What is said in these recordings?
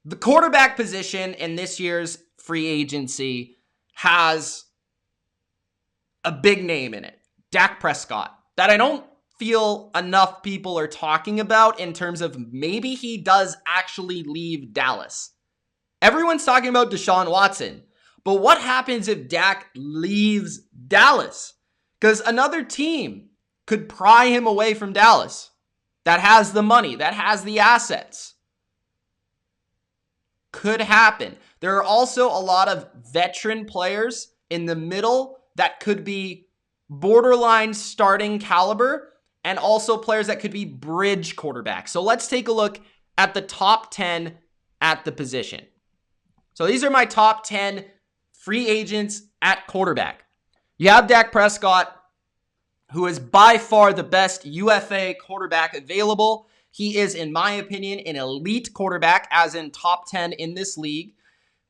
The quarterback position in this year's free agency has a big name in it, Dak Prescott, that I don't feel enough people are talking about in terms of maybe he does actually leave Dallas. Everyone's talking about Deshaun Watson, but what happens if Dak leaves Dallas? Because another team could pry him away from Dallas that has the money, that has the assets. Could happen. There are also a lot of veteran players in the middle that could be borderline starting caliber, and also players that could be bridge quarterbacks. So let's take a look at the top 10 at the position. So these are my top 10 free agents at quarterback. You have Dak Prescott, who is by far the best UFA quarterback available. He is, in my opinion, an elite quarterback, as in top 10 in this league.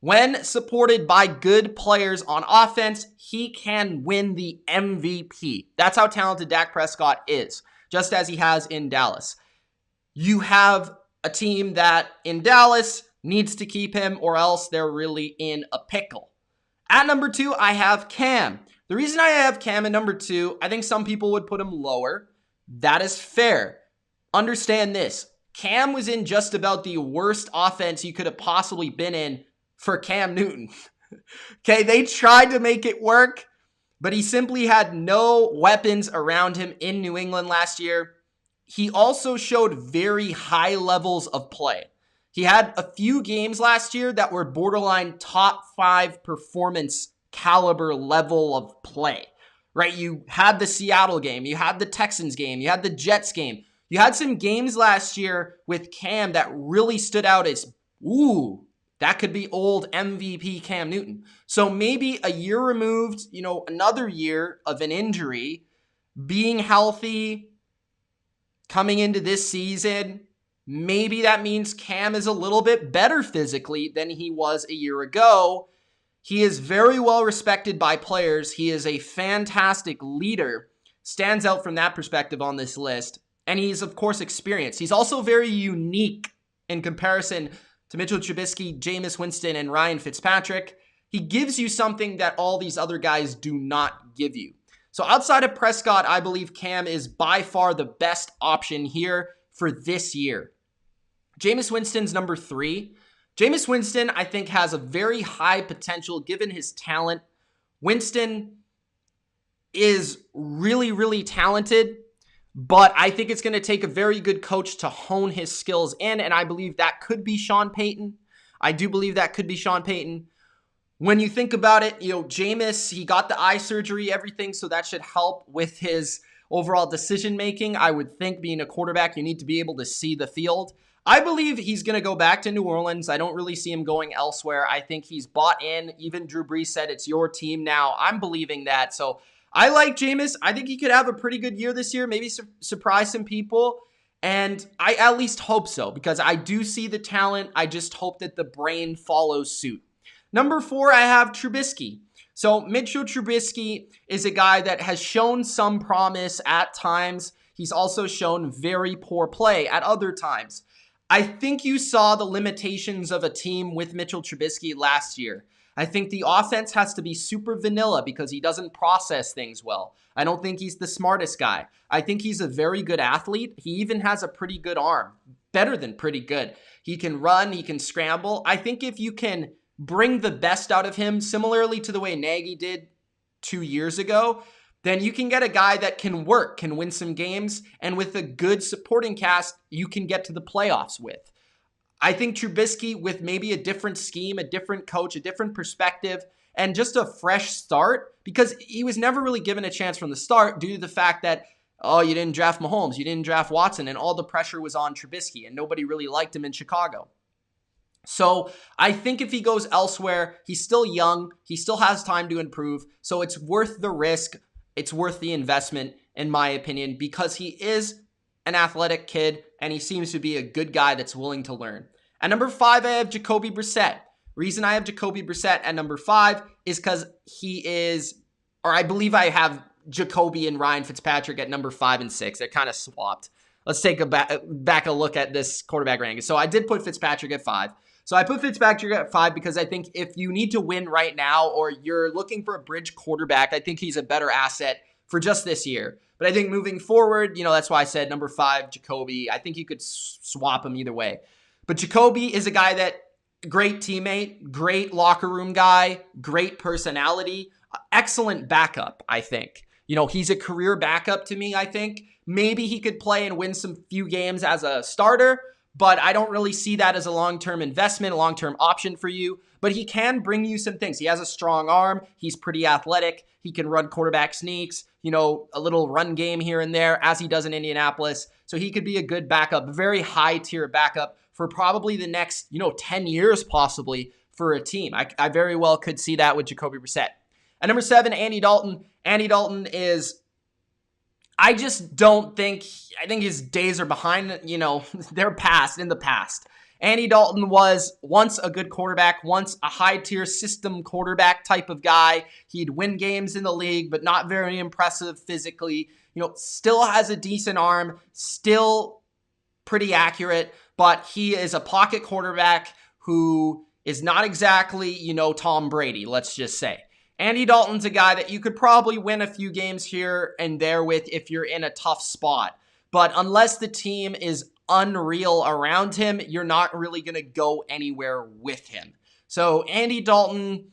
When supported by good players on offense, he can win the MVP. That's how talented Dak Prescott is, just as he has in Dallas. You have a team that in Dallas needs to keep him, or else they're really in a pickle. At number 2, I have Cam. The reason I have Cam at number 2, I think some people would put him lower. That is fair. Understand this. Cam was in just about the worst offense you could have possibly been in for Cam Newton. Okay, they tried to make it work, but he simply had no weapons around him in New England last year. He also showed very high levels of play. He had a few games last year that were borderline top 5 performance caliber level of play, right? You had the Seattle game, you had the Texans game, you had the Jets game. You had some games last year with Cam that really stood out as, ooh, that could be old MVP Cam Newton. So maybe a year removed, another year of an injury, being healthy, coming into this season, maybe that means Cam is a little bit better physically than he was a year ago. He is very well respected by players. He is a fantastic leader, stands out from that perspective on this list. And he's, of course, experienced. He's also very unique in comparison to Mitchell Trubisky, Jameis Winston, and Ryan Fitzpatrick. He gives you something that all these other guys do not give you. So outside of Prescott, I believe Cam is by far the best option here for this year. Jameis Winston's number 3. Jameis Winston, I think, has a very high potential given his talent. Winston is really, really talented, but I think it's going to take a very good coach to hone his skills in, and I believe that could be Sean Payton. I do believe that could be Sean Payton. When you think about it, Jameis, he got the eye surgery, everything, so that should help with his overall decision-making. I would think being a quarterback, you need to be able to see the field. I believe he's going to go back to New Orleans. I don't really see him going elsewhere. I think he's bought in. Even Drew Brees said it's your team now. I'm believing that. So I like Jameis. I think he could have a pretty good year this year, maybe surprise some people. And I at least hope so, because I do see the talent. I just hope that the brain follows suit. Number 4, I have Trubisky. So Mitchell Trubisky is a guy that has shown some promise at times. He's also shown very poor play at other times. I think you saw the limitations of a team with Mitchell Trubisky last year. I think the offense has to be super vanilla because he doesn't process things well. I don't think he's the smartest guy. I think he's a very good athlete. He even has a pretty good arm. Better than pretty good. He can run, he can scramble. I think if you can bring the best out of him, similarly to the way Nagy did 2 years ago, then you can get a guy that can work, can win some games, and with a good supporting cast, you can get to the playoffs with. I think Trubisky, with maybe a different scheme, a different coach, a different perspective, and just a fresh start, because he was never really given a chance from the start due to the fact that, you didn't draft Mahomes, you didn't draft Watson, and all the pressure was on Trubisky, and nobody really liked him in Chicago. So I think if he goes elsewhere, he's still young, he still has time to improve, so it's worth the risk. It's worth the investment, in my opinion, because he is an athletic kid and he seems to be a good guy that's willing to learn. At number 5, I have Jacoby Brissette. Reason I have Jacoby Brissette at number 5 is because I believe I have Jacoby and Ryan Fitzpatrick at number 5 and 6. They're kind of swapped. let's take back a look at this quarterback ranking. So I did put Fitzpatrick at 5. So I put Fitzpatrick at 5 because I think if you need to win right now or you're looking for a bridge quarterback, I think he's a better asset for just this year. But I think moving forward, that's why I said number 5, Jacoby. I think you could swap him either way. But Jacoby is a guy that great teammate, great locker room guy, great personality, excellent backup, I think. He's a career backup to me, I think. Maybe he could play and win some few games as a starter, but I don't really see that as a long-term investment, a long-term option for you. But he can bring you some things. He has a strong arm. He's pretty athletic. He can run quarterback sneaks, a little run game here and there, as he does in Indianapolis. So he could be a good backup, very high-tier backup for probably the next, 10 years possibly for a team. I very well could see that with Jacoby Brissette. At number 7, Andy Dalton. Andy Dalton is, I just don't think, I think his days are behind, they're in the past. Andy Dalton was once a good quarterback, once a high-tier system quarterback type of guy. He'd win games in the league, but not very impressive physically. Still has a decent arm, still pretty accurate, but he is a pocket quarterback who is not exactly, Tom Brady, let's just say. Andy Dalton's a guy that you could probably win a few games here and there with if you're in a tough spot. But unless the team is unreal around him, you're not really going to go anywhere with him. So Andy Dalton,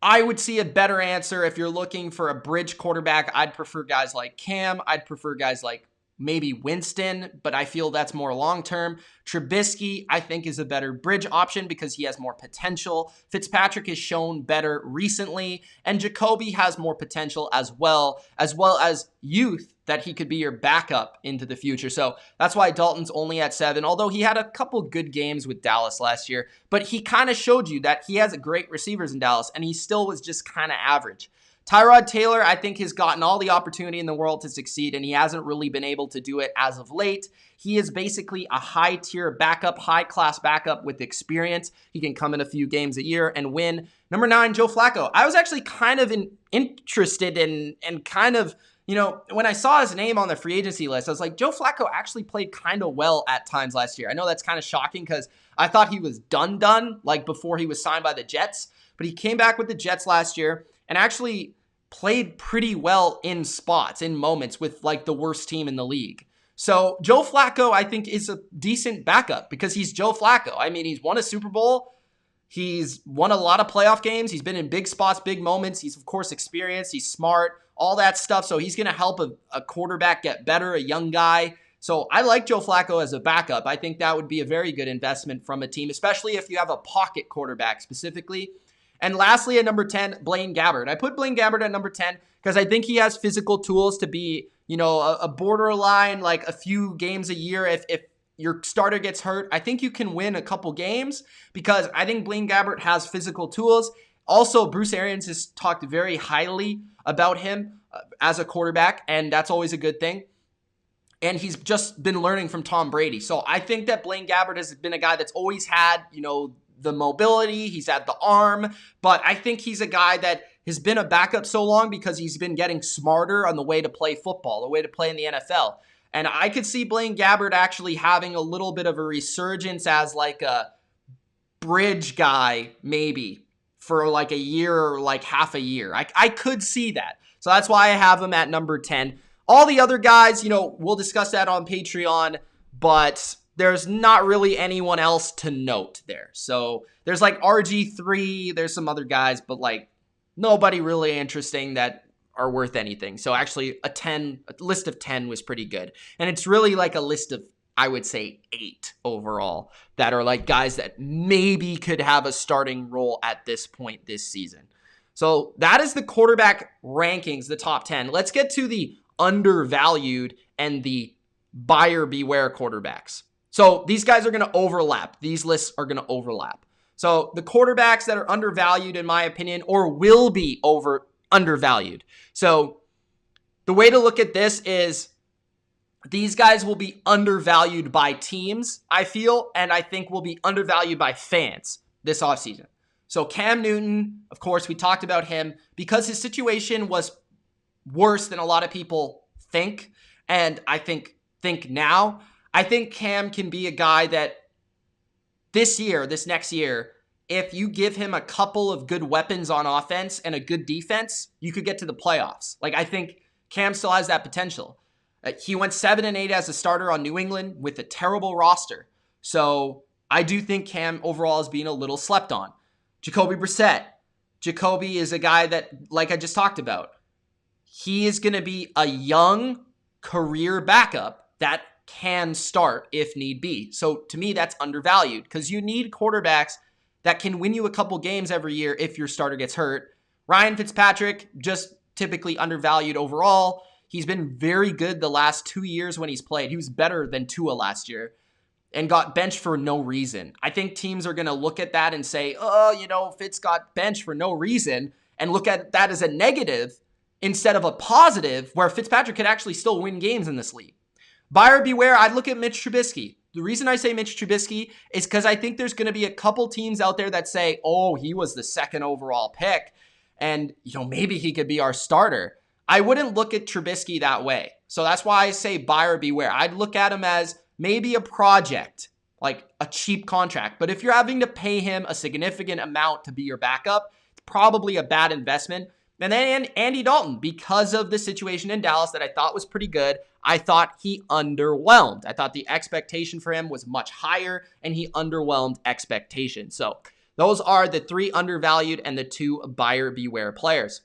I would see a better answer if you're looking for a bridge quarterback. I'd prefer guys like Cam. I'd prefer guys like maybe Winston, but I feel that's more long-term. Trubisky, I think, is a better bridge option because he has more potential. Fitzpatrick has shown better recently, and Jacoby has more potential as well as youth that he could be your backup into the future. So that's why Dalton's only at 7, although he had a couple good games with Dallas last year, but he kind of showed you that he has great receivers in Dallas, and he still was just kind of average. Tyrod Taylor, I think, has gotten all the opportunity in the world to succeed, and he hasn't really been able to do it as of late. He is basically a high-tier backup, high-class backup with experience. He can come in a few games a year and win. Number 9, Joe Flacco. I was actually kind of interested in and kind of, when I saw his name on the free agency list, I was like, Joe Flacco actually played kind of well at times last year. I know that's kind of shocking because I thought he was done, like before he was signed by the Jets, but he came back with the Jets last year and actually played pretty well in spots, in moments with like the worst team in the league. So Joe Flacco, I think, is a decent backup because he's Joe Flacco. I mean, he's won a Super Bowl. He's won a lot of playoff games. He's been in big spots, big moments. He's, of course, experienced. He's smart, all that stuff. So he's going to help a quarterback get better, a young guy. So I like Joe Flacco as a backup. I think that would be a very good investment from a team, especially if you have a pocket quarterback specifically. And lastly, at number 10, Blaine Gabbard. I put Blaine Gabbard at number 10 because I think he has physical tools to be, a borderline, like a few games a year. If your starter gets hurt, I think you can win a couple games because I think Blaine Gabbard has physical tools. Also, Bruce Arians has talked very highly about him as a quarterback, and that's always a good thing. And he's just been learning from Tom Brady. So I think that Blaine Gabbard has been a guy that's always had, the mobility, he's had the arm, but I think he's a guy that has been a backup so long because he's been getting smarter on the way to play football, the way to play in the NFL. And I could see Blaine Gabbard actually having a little bit of a resurgence as like a bridge guy, maybe for like a year or like half a year. I could see that. So that's why I have him at number 10. All the other guys, we'll discuss that on Patreon, but there's not really anyone else to note there. So there's like RG3, there's some other guys, but like nobody really interesting that are worth anything. So actually a list of 10 was pretty good. And it's really like a list of, I would say, 8 overall that are like guys that maybe could have a starting role at this point this season. So that is the quarterback rankings, the top 10. Let's get to the undervalued and the buyer beware quarterbacks. So these guys are going to overlap. These lists are going to overlap. So the quarterbacks that are undervalued, in my opinion, or will be undervalued. So the way to look at this is these guys will be undervalued by teams, I feel, and I think will be undervalued by fans this offseason. So Cam Newton, of course, we talked about him because his situation was worse than a lot of people think. And I think think now. I think Cam can be a guy that this next year, if you give him a couple of good weapons on offense and a good defense, you could get to the playoffs. Like, I think Cam still has that potential. He went 7-8 as a starter on New England with a terrible roster. So I do think Cam overall is being a little slept on. Jacoby Brissette. Jacoby is a guy that, like I just talked about, he is going to be a young career backup that can start if need be. So to me, that's undervalued because you need quarterbacks that can win you a couple games every year if your starter gets hurt. Ryan Fitzpatrick, just typically undervalued overall. He's been very good the last 2 years when he's played. He was better than Tua last year and got benched for no reason. I think teams are going to look at that and say, oh, Fitz got benched for no reason, and look at that as a negative instead of a positive where Fitzpatrick could actually still win games in this league. Buyer beware, I'd look at Mitch Trubisky. The reason I say Mitch Trubisky is because I think there's going to be a couple teams out there that say, oh, he was the second overall pick, and maybe he could be our starter. I wouldn't look at Trubisky that way. So that's why I say buyer beware. I'd look at him as maybe a project, like a cheap contract. But if you're having to pay him a significant amount to be your backup, it's probably a bad investment. And then Andy Dalton, because of the situation in Dallas that I thought was pretty good, I thought he underwhelmed. I thought the expectation for him was much higher, and he underwhelmed expectations. So those are the 3 undervalued and the 2 buyer beware players.